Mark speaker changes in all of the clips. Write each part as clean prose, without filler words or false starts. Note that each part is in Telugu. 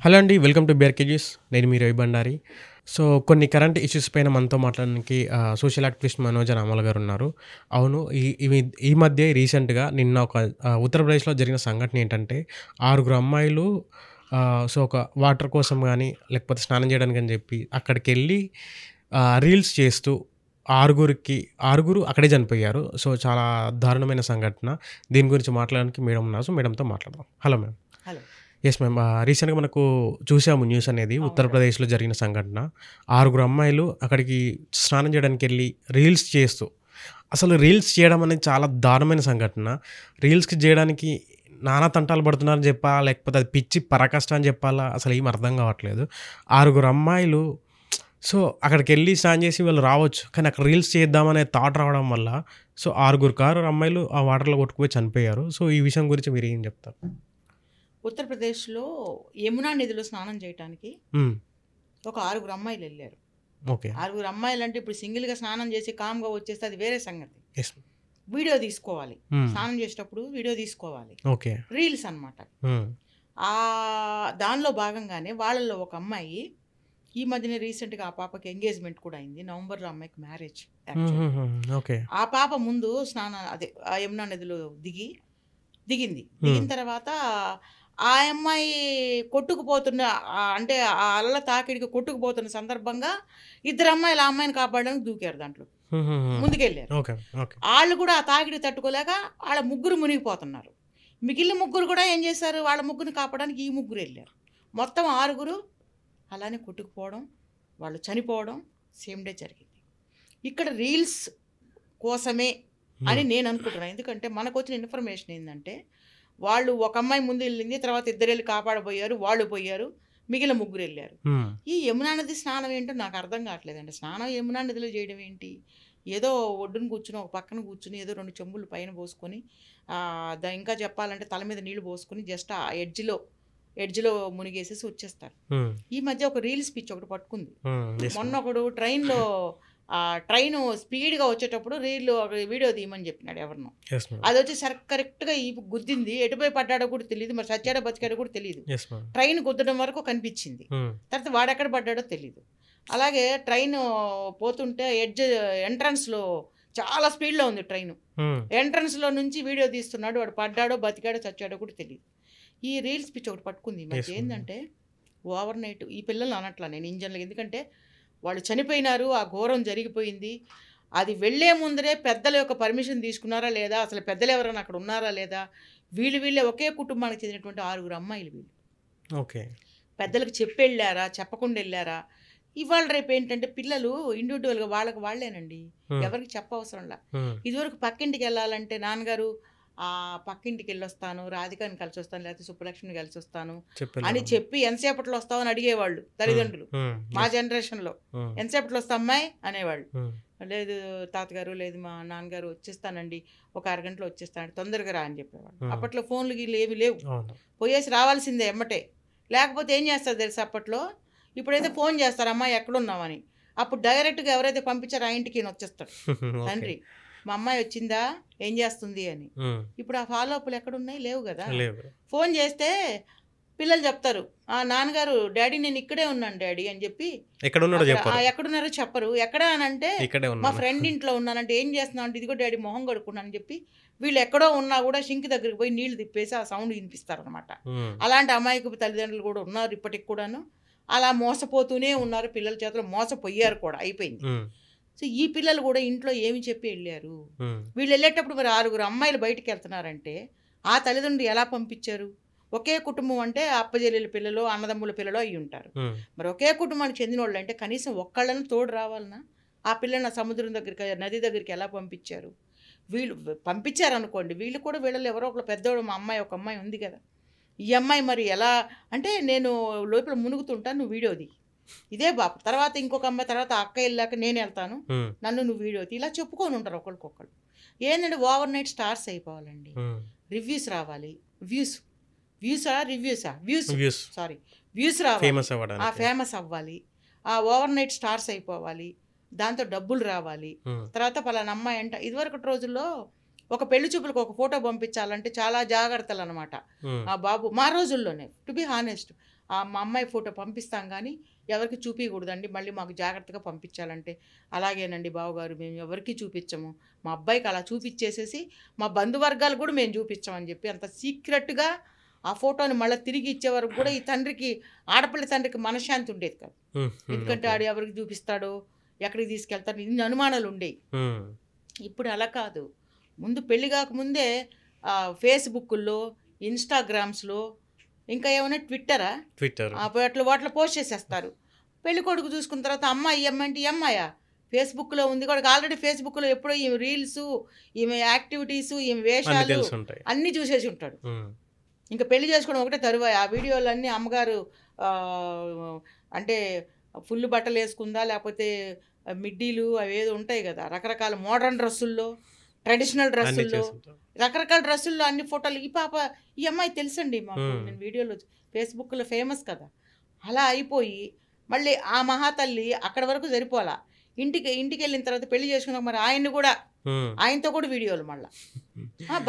Speaker 1: హలో అండి. Welcome to BRKGs. నేను మీ రవి బండారి. సో, కొన్ని కరెంట్ ఇష్యూస్ పైన మనతో మాట్లాడడానికి సోషల్ యాక్టివిస్ట్ మనోజ్ రామోల్ గారు ఉన్నారు. అవును. ఈ మధ్య రీసెంట్‌గా నిన్న ఒక ఉత్తరప్రదేశ్‌లో జరిగిన సంఘటన ఏంటంటే, 6 అమ్మాయిలు సో, ఒక వాటర్ కోసం గాని, లేకపోతే స్నానం చేయడానికి అని చెప్పి అక్కడికెళ్ళి రీల్స్ చేస్తూ ఆరుగురు అక్కడే చనిపోయారు. సో, చాలా దారుణమైన సంఘటన. దీని గురించి మాట్లాడడానికి మేడం ఉన్నారు. సో, మేడంతో మాట్లాడదాం. Hello ma'am.
Speaker 2: Hello.
Speaker 1: Yes ma'am. రీసెంట్‌గా మనకు చూసాము న్యూస్ అనేది
Speaker 2: అవును.
Speaker 1: ఉత్తరప్రదేశ్‌లో జరిగిన సంఘటన. 6 అమ్మాయిలు అక్కడికి స్నానం చేయడానికెళ్ళి రీల్స్ చేస్తూ అసలు రీల్స్ చేయడం అనేది చాలా దారుణమైన సంఘటన. రీల్స్‌కి చేయడానికి నానా తంటాలు పడుతున్నారని చెప్పాలా? లేకపోతే అది పిచ్చి పరాకాష్ట అని చెప్పాలా? అసలు ఏమి అర్థం కావట్లేదు. 6 అమ్మాయిలు సో, అక్కడికెళ్ళి స్నానం చేసి వాళ్ళు రావచ్చు. కానీ అక్కడ రీల్స్ చేద్దామనే థాట్ రావడం వల్ల సో, 6 అమ్మాయిలు ఆ వాటర్‌లో కొట్టుకుపోయి చనిపోయారు. సో, ఈ విషయం గురించి మీరేం చెప్తారు?
Speaker 2: ఉత్తరప్రదేశ్‌లో యమునా నదిలో స్నానం చేయటానికి
Speaker 1: హ్మ్.
Speaker 2: ఒక 6 అమ్మాయిలు ఎళ్లారు.
Speaker 1: ఓకే.
Speaker 2: 6 అమ్మాయిలంటే ఇప్పుడు సింగిల్‌గా స్నానం చేసి కామ్‌గా వచ్చేస్తే అది వేరే సంగతి.
Speaker 1: యెస్.
Speaker 2: వీడియో తీసుకోవాలి.
Speaker 1: హ్మ్.
Speaker 2: స్నానం చేసేటప్పుడు వీడియో తీసుకోవాలి.
Speaker 1: ఓకే.
Speaker 2: రీల్స్ అన్నమాట.
Speaker 1: హ్మ్.
Speaker 2: దానిలో భాగంగానే వాళ్ళలో ఒక అమ్మాయి ఈ మధ్యనే రీసెంట్‌గా ఆ పాపకి ఎంగేజ్‌మెంట్ కూడా అయింది. నవంబర్‌లో అమ్మాయికి మ్యారేజ్ యాక్చువల్లీ.
Speaker 1: ఓకే.
Speaker 2: ఆ పాప ముందు ఆ యమునా నదిలో దిగింది. దిగిన తర్వాత ఆ అమ్మాయి కొట్టుకుపోతున్న అంటే ఆ అలల తాకిడికి కొట్టుకుపోతున్న సందర్భంగా ఇద్దరు అమ్మాయిలు ఆ అమ్మాయిని కాపాడడానికి దూకారు దాంట్లో. ముందుకెళ్ళారు.
Speaker 1: ఓకే. ఓకే.
Speaker 2: ఆళ్ళు కూడా ఆ తాకిడి తట్టుకోలేక ఆళ్ళ ముగ్గురు మునిగిపోతున్నారు. మిగిలిన ముగ్గురు కూడా ఏం చేశారు? వాళ్ళ ముగ్గురిని కాపాడడానికి ఈ ముగ్గురు ఎళ్లారు. మొత్తం 6 అలానే కొట్టుకుపోవడం, వాళ్ళు చనిపోవడం సేమ్ డే జరిగింది. ఇక్కడ రీల్స్ కోసమే అని నేను అనుకుంటున్నాను. ఎందుకంటే మనకొచ్చిన ఇన్ఫర్మేషన్ ఏందంటే, వాళ్ళు ఒక అమ్మాయి ముందు వెళ్ళింది. తర్వాత ఇద్దరెళ్ళి కాపాడబోయారు. వాళ్ళు పోయారు. మిగిలిన ముగ్గురు ఎళ్లారు. ఈ యమునా నది స్నానం ఏంటో నాకు అర్థం కావట్లేదండి. స్నానం యమునా నదిలో చేయడం ఏంటి? ఏదో ఒడ్డున కూర్చుని ఒక పక్కన కూర్చుని ఏదో 2 చెంబులు పైన పోసుకొని ఇంకా చెప్పాలంటే తల మీద నీళ్లు పోసుకొని జస్ట్ ఆ ఎడ్జ్‌లో మునిగేసేసి వచ్చేస్తారు. ఈ మధ్య ఒక రీల్స్ పిచ్చి ఒకటి పట్టుకుంది. మొన్న ఒకడు ట్రైను స్పీడ్‌గా వచ్చేటప్పుడు వీడియో తీయమని చెప్పినాడు ఎవరినో.
Speaker 1: Yes ma'am.
Speaker 2: అదొచ్చి కరెక్ట్‌గా గుద్దింది. ఎటుపోయి పడ్డాడో కూడా తెలీదు. మరి చచ్చాడో బతికాడో కూడా తెలీదు.
Speaker 1: Yes ma'am.
Speaker 2: ట్రైన్ గుద్దడం వరకు కనిపించింది. తర్వాత వాడెక్కడ పడ్డాడో తెలీదు. అలాగే ట్రైను పోతుంటే ఎంట్రన్స్‌లో చాలా స్పీడ్‌లో ఉంది ట్రైను. ఎంట్రన్స్‌లో నుంచి వీడియో తీస్తున్నాడు. వాడు పడ్డాడో, బతికాడో, చచ్చాడో కూడా తెలీదు. ఈ రీల్స్ పిచ్చి ఒకటి పట్టుకుంది. ఈ మధ్య ఏందంటే ఓవర్ నైట్ ఈ పిల్లల్ని అనట్లా నేను ఇంజన్‌లు. ఎందుకంటే వాళ్ళు చనిపోయినారు. ఆ ఘోరం జరిగిపోయింది. అది వెళ్ళే ముందరే పెద్దల యొక్క పర్మిషన్ తీసుకున్నారా లేదా? అసలు పెద్దలు ఎవరైనా అక్కడ ఉన్నారా లేదా? వీళ్ళే ఒకే కుటుంబానికి చెందినటువంటి 6 అమ్మాయిలు వీళ్ళు.
Speaker 1: ఓకే.
Speaker 2: పెద్దలకు చెప్పెళ్ళారా? చెప్పకుండా ఎళ్లారా? ఇవాళ రేపు ఏంటంటే పిల్లలు ఇండివిడ్యువల్‌గా వాళ్ళకి వాళ్ళేనండి. ఎవరికీ చెప్పవసరంలా. ఇదివరకు పక్కింటికెళ్ళాలంటే నాన్నగారు పక్కింటికి వెళ్ళొస్తాను, రాధికని కలిసొస్తాను, లేకపోతే సుబ్బలక్ష్మిని కలిసొస్తాను అని చెప్పి ఎంతసేపట్లో వస్తావని అడిగేవాళ్ళు తల్లిదండ్రులు. మా జనరేషన్‌లో ఎంతసేపట్లో వస్తా అమ్మాయి అనేవాళ్ళు. లేదు తాతగారు, లేదు మా నాన్నగారు వచ్చేస్తానండి, ఒక అరగంటలో వచ్చేస్తానండి, తొందరగా రా అని చెప్పేవాళ్ళు. అప్పట్లో ఫోన్లు గీళ్ళు ఏవి లేవు. పోయేసి రావాల్సిందే ఎమ్మటే. లేకపోతే ఏం చేస్తారు తెలుసా అప్పట్లో? ఇప్పుడైతే ఫోన్ చేస్తారు అమ్మాయి ఎక్కడున్నావని. అప్పుడు డైరెక్ట్‌గా ఎవరైతే పంపించారో ఆ ఇంటికి ఈయన వచ్చేస్తాడు తండ్రి. మా అమ్మాయి వచ్చిందా? ఏం చేస్తుంది అని. ఇప్పుడు ఆ ఫాలో అప్‌లు ఎక్కడున్నాయి? లేవు కదా. ఫోన్ చేస్తే పిల్లలు చెప్తారు, నాన్నగారు డాడీ నేను ఇక్కడే ఉన్నాను డాడీ అని చెప్పి. ఎక్కడున్నారో చెప్పరు. ఎక్కడ అనంటే మా ఫ్రెండ్ ఇంట్లో ఉన్నానంటే ఏం చేస్తున్నావు అంటే ఇదిగో డాడీ మొహం కడుక్కున్నాను అని చెప్పి వీళ్ళు ఎక్కడో ఉన్నా కూడా షింక్ దగ్గరికి పోయి నీళ్లు తిప్పేసి ఆ సౌండ్ వినిపిస్తారనమాట. అలాంటి అమాయకపు తల్లిదండ్రులు కూడా ఉన్నారు ఇప్పటికి కూడాను. అలా మోసపోతూనే ఉన్నారు. పిల్లల చేతిలో మోసపోయారు కూడా, అయిపోయింది. సో ఈ పిల్లలు కూడా ఇంట్లో ఏమి చెప్పి వెళ్ళారు? వీళ్ళు వెళ్ళేటప్పుడు మరి 6 అమ్మాయిలు బయటికి వెళ్తున్నారంటే ఆ తల్లిదండ్రులు ఎలా పంపించారు? ఒకే కుటుంబం అంటే అప్పజెల్లెల పిల్లలు, అన్నదమ్ముల పిల్లలు అయి ఉంటారు. మరి ఒకే కుటుంబానికి చెందిన వాళ్ళు అంటే కనీసం ఒక్కళ్ళని తోడు రావాలనా? ఆ పిల్లల్ని సముద్రం దగ్గరికి, నది దగ్గరికి ఎలా పంపించారు? వీళ్ళు పంపించారనుకోండి, వీళ్ళు కూడా వీళ్ళలో ఎవరో ఒకరు పెద్దోడు, మా అమ్మాయి ఒక అమ్మాయి ఉంది కదా, ఈ అమ్మాయి మరి ఎలా అంటే నేను లోపల మునుగుతుంటాను, నువ్వు వీడియోది ఇదే బాబు, తర్వాత ఇంకొక అమ్మాయి, తర్వాత అక్క వెళ్ళాక నేను వెళ్తాను, నన్ను నువ్వు వీడియో ఇలా చెప్పుకొని ఉంటారు ఒకరికొకళ్ళు. ఏంటంటే ఓవర్ నైట్ స్టార్స్ అయిపోవాలండి. రివ్యూస్ రావాలి. వ్యూస్ రావాలి. ఫేమస్ అవ్వాలి. ఆ ఓవర్ నైట్ స్టార్స్ అయిపోవాలి. దాంతో డబ్బులు రావాలి. తర్వాత పలానా అమ్మాయి అంట. ఇదివరకటి రోజుల్లో ఒక పెళ్లి చూపులకు ఒక ఫోటో పంపించాలంటే చాలా జాగ్రత్తలు అనమాట. ఆ బాబు మా రోజుల్లోనే టు బి హానెస్ట్ మా అమ్మాయి ఫోటో పంపిస్తాం కానీ ఎవరికి చూపించకూడదండి, మళ్ళీ మాకు జాగ్రత్తగా పంపించాలంటే. అలాగేనండి బావగారు, మేము ఎవరికి చూపించము, మా అబ్బాయికి అలా చూపించేసేసి మా బంధువర్గాలు కూడా మేము చూపించామని చెప్పి అంత సీక్రెట్గా ఆ ఫోటోని మళ్ళీ తిరిగి ఇచ్చే వరకు కూడా ఈ తండ్రికి, ఆడపిల్ల తండ్రికి మనశ్శాంతి ఉండేది కాదు. ఎందుకంటే ఆడు ఎవరికి చూపిస్తాడో, ఎక్కడికి తీసుకెళ్తాడో, ఇన్ని అనుమానాలు ఉండేవి. ఇప్పుడు అలా కాదు. ముందు పెళ్లి కాకముందే ఫేస్బుక్లో, ఇన్స్టాగ్రామ్స్లో, ఇంకా ఏమైనా ట్విట్టర్ వాటిలో పోస్ట్ చేసేస్తారు. పెళ్లి కొడుకు చూసుకున్న తర్వాత అమ్మాయి అంటే ఈ అమ్మాయా ఫేస్బుక్లో ఉంది కూడా, ఆల్రెడీ ఫేస్బుక్లో ఎప్పుడో ఈమె రీల్స్, ఈమె యాక్టివిటీస్, ఈమె వేషాలు అన్నీ చూసేసి ఉంటాడు. ఇంకా పెళ్లి చేసుకోవడం ఒకటే తరువాయి. ఆ వీడియోలన్నీ అమ్మగారు అంటే ఫుల్ బట్టలు వేసుకుందా, లేకపోతే మిడ్డీలు అవి ఏదో ఉంటాయి కదా, రకరకాల మోడర్న్ డ్రెస్సుల్లో, ట్రెడిషనల్ డ్రెస్సుల్లో, రకరకాల డ్రెస్సుల్లో అన్ని ఫోటోలు. ఈ అమ్మాయి తెలుసండి మాకు, నేను వీడియోలో ఫేస్బుక్లో ఫేమస్ కదా. అలా అయిపోయి మళ్ళీ ఆ మహాతల్లి అక్కడి వరకు సరిపోలా, ఇంటికి వెళ్ళిన తర్వాత పెళ్లి చేసుకున్నాక మరి ఆయన్ని కూడా, ఆయనతో కూడా వీడియోలు మళ్ళీ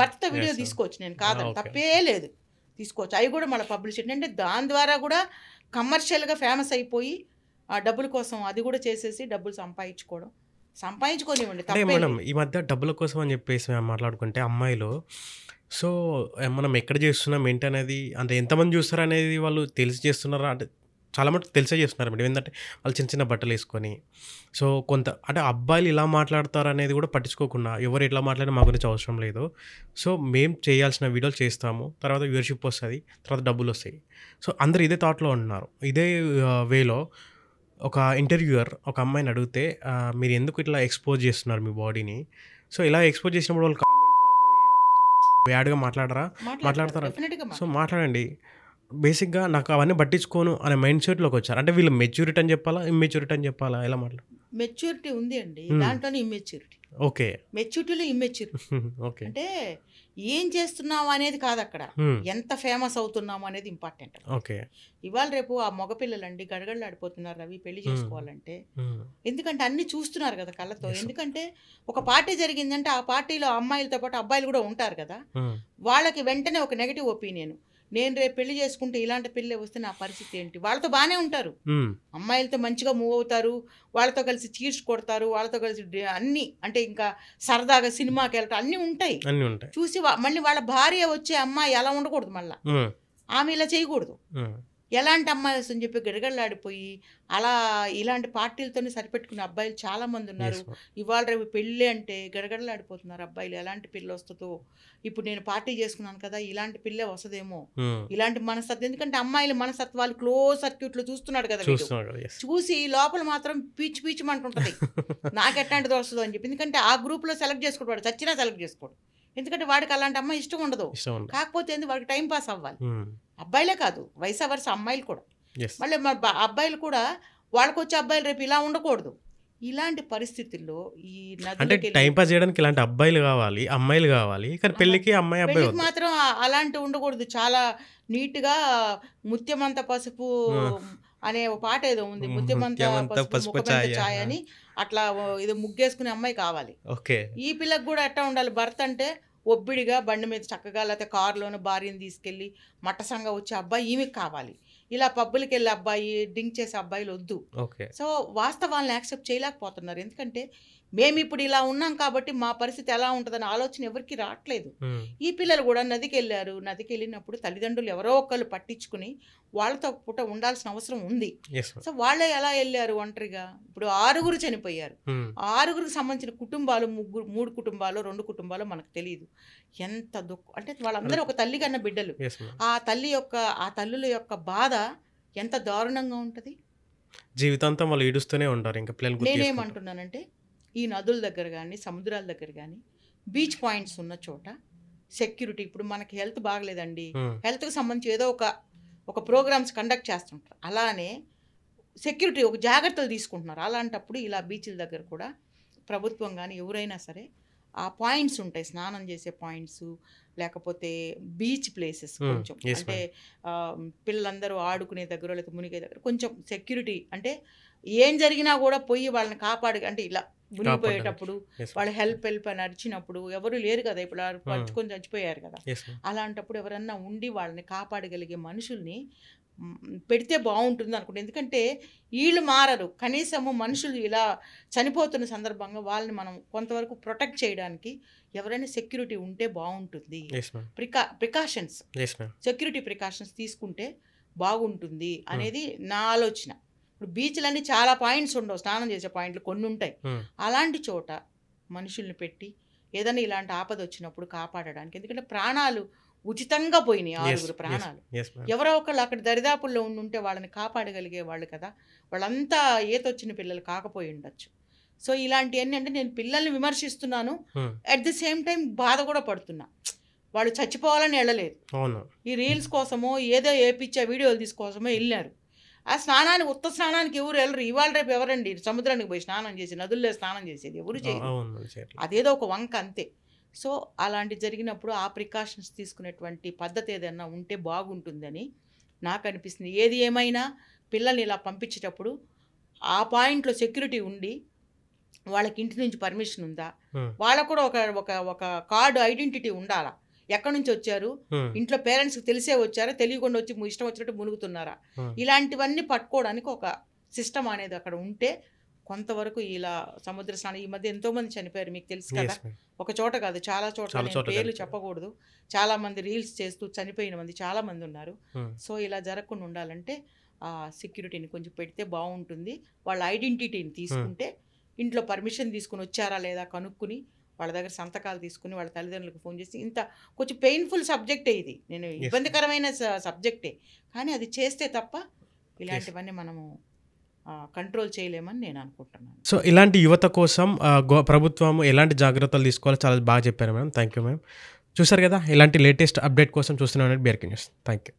Speaker 2: భర్తతో వీడియో తీసుకోవచ్చు, నేను కాదని, తప్పే లేదు, తీసుకోవచ్చు. అవి కూడా మళ్ళీ పబ్లిసిటీ, అంటే దాని ద్వారా కూడా కమర్షియల్గా ఫేమస్ అయిపోయి ఆ డబ్బుల కోసం అది కూడా చేసేసి డబ్బులు సంపాదించుకోనివ్వండి.
Speaker 1: అంటే మేడం ఈ మధ్య డబ్బుల కోసం అని చెప్పేసి మేము మాట్లాడుకుంటే అమ్మాయిలు, సో మనం ఎక్కడ చేస్తున్నాం ఏంటి అనేది, అంటే ఎంతమంది చూస్తారు అనేది వాళ్ళు తెలిసి చేస్తున్నారా అంటే చాలా మటుకు తెలిసే చేస్తున్నారు మేడం. ఏంటంటే వాళ్ళు చిన్న చిన్న బట్టలు వేసుకొని, సో కొంత అంటే అబ్బాయిలు ఇలా మాట్లాడతారు అనేది కూడా పట్టించుకోకుండా, ఎవరు ఎట్లా మాట్లాడినా మా గురించి అవసరం లేదు, సో మేము చేయాల్సిన వీడియోలు చేస్తాము, తర్వాత వ్యూవర్షిప్ వస్తుంది, తర్వాత డబ్బులు వస్తాయి. సో అందరు ఇదే థాట్లో ఉంటున్నారు. ఇదే వేలో ఒక ఇంటర్వ్యూయర్ ఒక అమ్మాయిని అడిగితే, మీరు ఎందుకు ఇట్లా ఎక్స్పోజ్ చేస్తున్నారు మీ బాడీని, సో ఇలా ఎక్స్పోజ్ చేసినప్పుడు వాళ్ళు బ్యాడ్గా మాట్లాడతారా? సో మాట్లాడండి. బేసిక్గా నాకు అవన్నీ పట్టించుకోను అనే మైండ్ సెట్లోకి వచ్చారు. అంటే వీళ్ళు మెచ్యూరిటీ అని చెప్పాలా, ఇమ్మెచ్యూరిటీ అని చెప్పాలా, ఎలా
Speaker 2: మెచ్యూరిటీ ఉంది అండి, దాంట్లోనే ఇమ్మెచ్యూరిటీ.
Speaker 1: ఓకే,
Speaker 2: మెచ్యూరిటీలో ఇమ్మెచ్యూరిటీ.
Speaker 1: ఓకే,
Speaker 2: అంటే ఏం చేస్తున్నావు అనేది కాదు అక్కడ, ఎంత ఫేమస్ అవుతున్నాము అనేది ఇంపార్టెంట్.
Speaker 1: ఓకే,
Speaker 2: ఇవాళ రేపు ఆ మగపిల్లలండి గడగడలాడిపోతున్నారు రవి పెళ్లి చేసుకోవాలంటే. ఎందుకంటే అన్ని చూస్తున్నారు కదా కళ్ళతో. ఎందుకంటే ఒక పార్టీ జరిగిందంటే ఆ పార్టీలో అమ్మాయిలతో పాటు అబ్బాయిలు కూడా ఉంటారు కదా, వాళ్ళకి వెంటనే ఒక నెగటివ్ ఒపీనియన్, నేను రేపు పెళ్లి చేసుకుంటే ఇలాంటి పెళ్ళి వస్తే నా పరిస్థితి ఏంటి. వాళ్ళతో బాగానే ఉంటారు, అమ్మాయిలతో మంచిగా మూవ్ అవుతారు, వాళ్ళతో కలిసి చీర్స్ కొడతారు, వాళ్ళతో కలిసి అన్ని, అంటే ఇంకా సరదాగా సినిమాకి వెళ్ళటం అన్నీ ఉంటాయి. చూసి మళ్ళీ వాళ్ళ భార్య వచ్చే అమ్మాయి అలా ఉండకూడదు, మళ్ళీ ఆమె ఇలా చేయకూడదు. ఎలాంటి అమ్మాయి వస్తుందని చెప్పి గడగడలాడిపోయి అలా ఇలాంటి పార్టీలతోనే సరిపెట్టుకునే అబ్బాయిలు చాలామంది ఉన్నారు. ఇవాళ రేపు పెళ్ళి అంటే గడగడలాడిపోతున్నారు అబ్బాయిలు, ఎలాంటి పిల్ల వస్తుందో, ఇప్పుడు నేను పార్టీ చేసుకున్నాను కదా ఇలాంటి పిల్లే వస్తుందేమో, ఇలాంటి మనస్తత్వం. ఎందుకంటే అమ్మాయిల మనస్తత్వాలు క్లోజ్ సర్క్యూట్లో చూస్తున్నాడు కదా, చూసి లోపల మాత్రం పీచుమంటుంటుంది నాకు ఎట్లాంటిది వస్తుందో అని చెప్పి. ఎందుకంటే ఆ గ్రూప్లో సెలెక్ట్ చేసుకోడు, చచ్చినా సెలెక్ట్ చేసుకోడు, ఎందుకంటే వాడికి అలాంటి అమ్మాయి ఇష్టం ఉండదు. కాకపోతే వాడికి టైం పాస్ అవ్వాలి. అబ్బాయిలే కాదు, వయసు వరుస అమ్మాయిలు కూడా. మళ్ళీ అబ్బాయిలు కూడా వాళ్ళకి వచ్చే అబ్బాయిలు రేపు ఇలా ఉండకూడదు. ఇలాంటి పరిస్థితుల్లో ఈ
Speaker 1: నది టైం పాస్ చేయడానికి ఇలాంటి అబ్బాయిలు కావాలి, అమ్మాయిలు కావాలి, కానీ పెళ్లికి అమ్మాయి అబ్బాయి
Speaker 2: మాత్రం అలాంటి ఉండకూడదు. చాలా నీట్గా ముత్యమంత పసుపు అనే ఒక పాట ఏదో ఉంది, ముత్యమంత పసుపు ఛాయ్ అని, అట్లా ఏదో ముగ్గేసుకునే అమ్మాయి కావాలి. ఈ పిల్లకి కూడా ఎట్లా ఉండాలి, భర్త అంటే ఒబ్బిడిగా బండి మీద చక్కగా, లేకపోతే కారులోనే భార్యను తీసుకెళ్ళి మట్టసంగా వచ్చే అబ్బాయి ఈమెకి కావాలి. ఇలా పబ్బులకి వెళ్ళే అబ్బాయి, డ్రింక్ చేసే అబ్బాయిలు వద్దు. సో వాస్తవాలను యాక్సెప్ట్ చేయలేకపోతున్నారు. ఎందుకంటే మేము ఇప్పుడు ఇలా ఉన్నాం కాబట్టి మా పరిస్థితి ఎలా ఉంటుందని ఆలోచన ఎవరికి రావట్లేదు. ఈ పిల్లలు కూడా నదికి వెళ్ళారు, నదికి వెళ్ళినప్పుడు తల్లిదండ్రులు ఎవరో ఒకళ్ళు పట్టించుకుని వాళ్ళతో పూట ఉండాల్సిన అవసరం ఉంది. సో వాళ్ళే ఎలా వెళ్ళారు ఒంటరిగా, ఇప్పుడు 6 చనిపోయారు. 6 సంబంధించిన కుటుంబాలు, 3 కుటుంబాలు 2 కుటుంబాలు మనకు తెలియదు. ఎంత దుఃఖం అంటే వాళ్ళందరూ ఒక తల్లి కన్నా బిడ్డలు. ఆ తల్లుల యొక్క బాధ ఎంత దారుణంగా ఉంటుంది.
Speaker 1: జీవితాంతం వాళ్ళు ఏడుస్తూనే ఉంటారు. ఇంకా
Speaker 2: నేనేమంటున్నానంటే ఈ నదుల దగ్గర కానీ సముద్రాల దగ్గర కానీ బీచ్ పాయింట్స్ ఉన్న చోట సెక్యూరిటీ, ఇప్పుడు మనకి హెల్త్ బాగలేదండి, హెల్త్కి సంబంధించి ఏదో ఒక ప్రోగ్రామ్స్ కండక్ట్ చేస్తుంటారు, అలానే సెక్యూరిటీ ఒక జాగ్రత్తలు తీసుకుంటున్నారు. అలాంటప్పుడు ఇలా బీచ్ల దగ్గర కూడా ప్రభుత్వం కానీ ఎవరైనా సరే ఆ పాయింట్స్ ఉంటాయి, స్నానం చేసే పాయింట్స్, లేకపోతే బీచ్ ప్లేసెస్ కొంచెం, అంటే పిల్లలందరూ ఆడుకునే దగ్గర లేకపోతే మునిగే దగ్గర కొంచెం సెక్యూరిటీ, అంటే ఏం జరిగినా కూడా పోయి వాళ్ళని కాపాడు, అంటే ఇలా మునిగిపోయేటప్పుడు వాళ్ళు హెల్ప్ అని అరిచినప్పుడు ఎవరు లేరు కదా, ఇప్పుడు పడుచుకొని చచ్చిపోయారు కదా, అలాంటప్పుడు ఎవరన్నా ఉండి వాళ్ళని కాపాడగలిగే మనుషుల్ని పెడితే బాగుంటుంది అనుకుంటే, ఎందుకంటే వీళ్ళు మారరు, కనీసము మనుషులు ఇలా చనిపోతున్న సందర్భంగా వాళ్ళని మనం కొంతవరకు ప్రొటెక్ట్ చేయడానికి ఎవరైనా సెక్యూరిటీ ఉంటే బాగుంటుంది.
Speaker 1: Yes ma'am.
Speaker 2: Precautions,
Speaker 1: yes ma'am.
Speaker 2: Security precautions తీసుకుంటే బాగుంటుంది అనేది నా ఆలోచన. ఇప్పుడు బీచ్లన్నీ చాలా పాయింట్స్ ఉండవు, స్నానం చేసే పాయింట్లు కొన్ని ఉంటాయి. అలాంటి చోట మనుషుల్ని పెట్టి ఏదైనా ఇలాంటి ఆపద వచ్చినప్పుడు కాపాడడానికి, ఎందుకంటే ప్రాణాలు ఉచితంగా పోయినాయి, 6 ప్రాణాలు.
Speaker 1: Yes ma'am.
Speaker 2: ఎవరో ఒకళ్ళు అక్కడ దరిదాపుల్లో ఉండుంటే వాళ్ళని కాపాడగలిగే వాళ్ళు కదా. వాళ్ళంతా ఈతొచ్చిన పిల్లలు కాకపోయి ఉండొచ్చు. సో ఇలాంటివన్నీ, అంటే నేను పిల్లల్ని విమర్శిస్తున్నాను, అట్ ది సేమ్ టైం బాధ కూడా పడుతున్నా. వాళ్ళు చచ్చిపోవాలని వెళ్ళలేదు,
Speaker 1: అవును.
Speaker 2: ఈ రీల్స్ కోసమో ఏదో ఏపిచ్చే వీడియోలు తీసుకోసమో వెళ్ళారు. ఆ స్నానానికి, ఉత్త స్నానానికి ఎవరు వెళ్ళరు. ఇవాళ రేపు ఎవరండి సముద్రానికి పోయి స్నానం చేసి, నదుల్లో స్నానం చేసేది ఎవరు చేయరు. అదేదో ఒక వంక అంతే. సో అలాంటి జరిగినప్పుడు ఆ ప్రికాషన్స్ తీసుకునేటువంటి పద్ధతి ఏదైనా ఉంటే బాగుంటుందని నాకు అనిపిస్తుంది. ఏది ఏమైనా పిల్లల్ని ఇలా పంపించేటప్పుడు ఆ పాయింట్లో సెక్యూరిటీ ఉండి, వాళ్ళకి ఇంటి నుంచి పర్మిషన్ ఉందా, వాళ్ళకు కూడా ఒక కార్డు ఐడెంటిటీ ఉండాలా. ఎక్కడి నుంచి వచ్చారు, ఇంట్లో పేరెంట్స్కి తెలిసే వచ్చారా, తెలియకుండా వచ్చి ఇష్టం వచ్చినట్టు మునుగుతున్నారా, ఇలాంటివన్నీ పట్టుకోవడానికి ఒక సిస్టమ్ అనేది అక్కడ ఉంటే కొంతవరకు ఇలా సముద్ర స్నానం, ఈ మధ్య ఎంతోమంది చనిపోయారు, మీకు తెలుసు కదా. ఒక చోట కాదు, చాలా చోట్ల, నేను పేర్లు చెప్పకూడదు, చాలా మంది రీల్స్ చేస్తూ చనిపోయిన మంది చాలా మంది ఉన్నారు. సో ఇలా జరగకుండా ఉండాలంటే ఆ సెక్యూరిటీని కొంచెం పెడితే బాగుంటుంది. వాళ్ళ ఐడెంటిటీని తీసుకుంటే, ఇంట్లో పర్మిషన్ తీసుకుని వచ్చారా లేదా కనుక్కుని, వాళ్ళ దగ్గర సంతకాలు తీసుకుని వాళ్ళ తల్లిదండ్రులకు ఫోన్ చేసి, ఇంత కొంచెం పెయిన్ఫుల్ సబ్జెక్టే ఇది, నేను ఇబ్బందికరమైన సబ్జెక్టే, కానీ అది చేస్తే తప్ప ఇలాంటివన్నీ మనము కంట్రోల్ చేయలేమని నేను అనుకుంటున్నాను.
Speaker 1: సో ఇలాంటి యువత కోసం ప్రభుత్వం ఎలాంటి జాగ్రత్తలు తీసుకోవాలో చాలా బాగా చెప్పారు మేడం. Thank you ma'am. చూసారు కదా, ఇలాంటి లేటెస్ట్ అప్డేట్ కోసం చూస్తున్నాను BRK న్యూస్. Thank you.